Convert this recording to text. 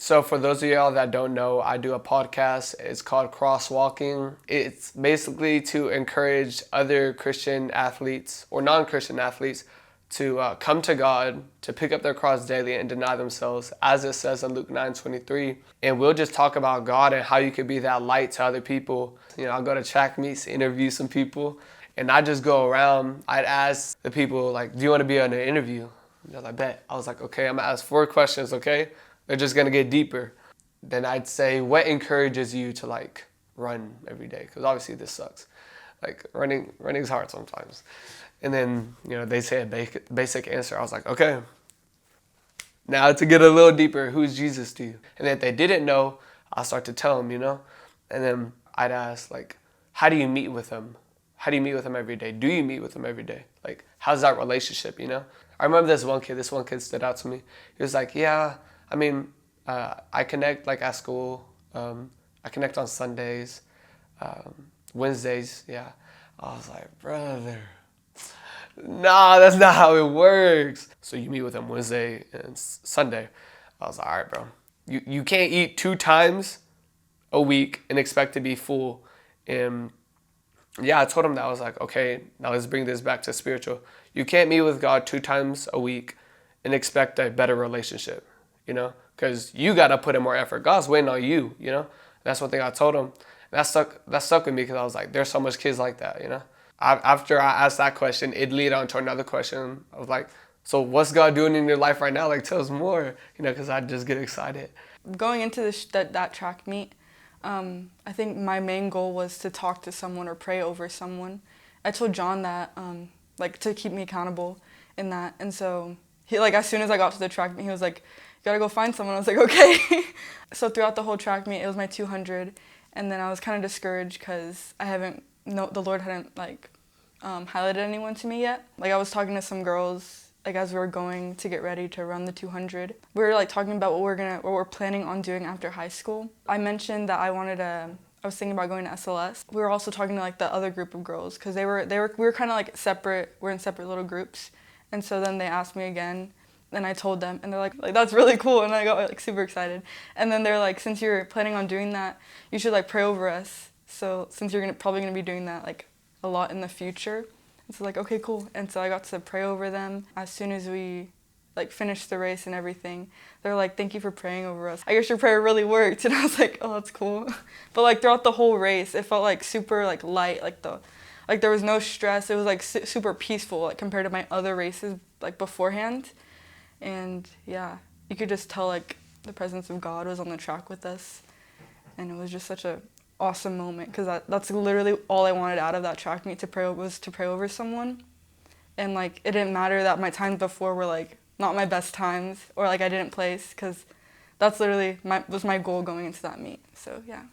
So for those of y'all that don't know, I do a podcast. It's called Crosswalking. It's basically to encourage other Christian athletes or non-Christian athletes to come to God, to pick up their cross daily and deny themselves, as it says in Luke 9:23. And we'll just talk about God and how you could be that light to other people. I'll go to track meets, interview some people, and I just go around. I'd ask the people, like, do you want to be on an interview? And they're like, bet. I was like, okay, I'm going to ask 4 questions, okay? They're just going to get deeper. Then I'd say, what encourages you to, like, run every day? Because obviously this sucks. Like, running's hard sometimes. And then, they say a basic answer. I was like, okay. Now to get a little deeper, who's Jesus to you? And if they didn't know, I'll start to tell them, And then I'd ask, like, how do you meet with him? How do you meet with him every day? Do you meet with him every day? Like, how's that relationship, I remember this one kid stood out to me. He was like, yeah, I connect, like, at school. I connect on Sundays, Wednesdays, yeah. I was like, brother, nah, that's not how it works. So you meet with him Wednesday and Sunday. I was like, all right, bro. You can't eat 2 times a week and expect to be full. And yeah, I told him that. I was like, okay, now let's bring this back to spiritual. You can't meet with God 2 times a week and expect a better relationship, because you got to put in more effort. God's waiting on you, That's one thing I told him. That stuck with me because I was like, there's so much kids like that, After I asked that question, it led on to another question. I was like, so what's God doing in your life right now? Like, tell us more, because I just get excited. Going into that track meet, I think my main goal was to talk to someone or pray over someone. I told John that, to keep me accountable in that. And so he, like, as soon as I got to the track meet, he was like, you gotta go find someone. I was like, okay. So throughout the whole track meet, it was my 200. And then I was kind of discouraged because the Lord hadn't, highlighted anyone to me yet. Like, I was talking to some girls, as we were going to get ready to run the 200. We were, talking about what we're planning on doing after high school. I mentioned that I was thinking about going to SLS. We were also talking to, the other group of girls, because we were kind of, separate. We're in separate little groups. And so then they asked me again, and I told them, and they're like, that's really cool, and I got, super excited. And then they're like, since you're planning on doing that, you should, pray over us. So since you're probably going to be doing that, a lot in the future. And so, okay, cool. And so I got to pray over them. As soon as we, finished the race and everything, they're like, thank you for praying over us. I guess your prayer really worked. And I was like, oh, that's cool. But, throughout the whole race, it felt, super, light. There was no stress. It was, super peaceful, compared to my other races, beforehand. And, yeah, you could just tell, the presence of God was on the track with us. And it was just such a awesome moment, because that's literally all I wanted out of that track meet, to pray over someone. And it didn't matter that my times before were not my best times, or I didn't place, because that's literally was my goal going into that meet. So yeah.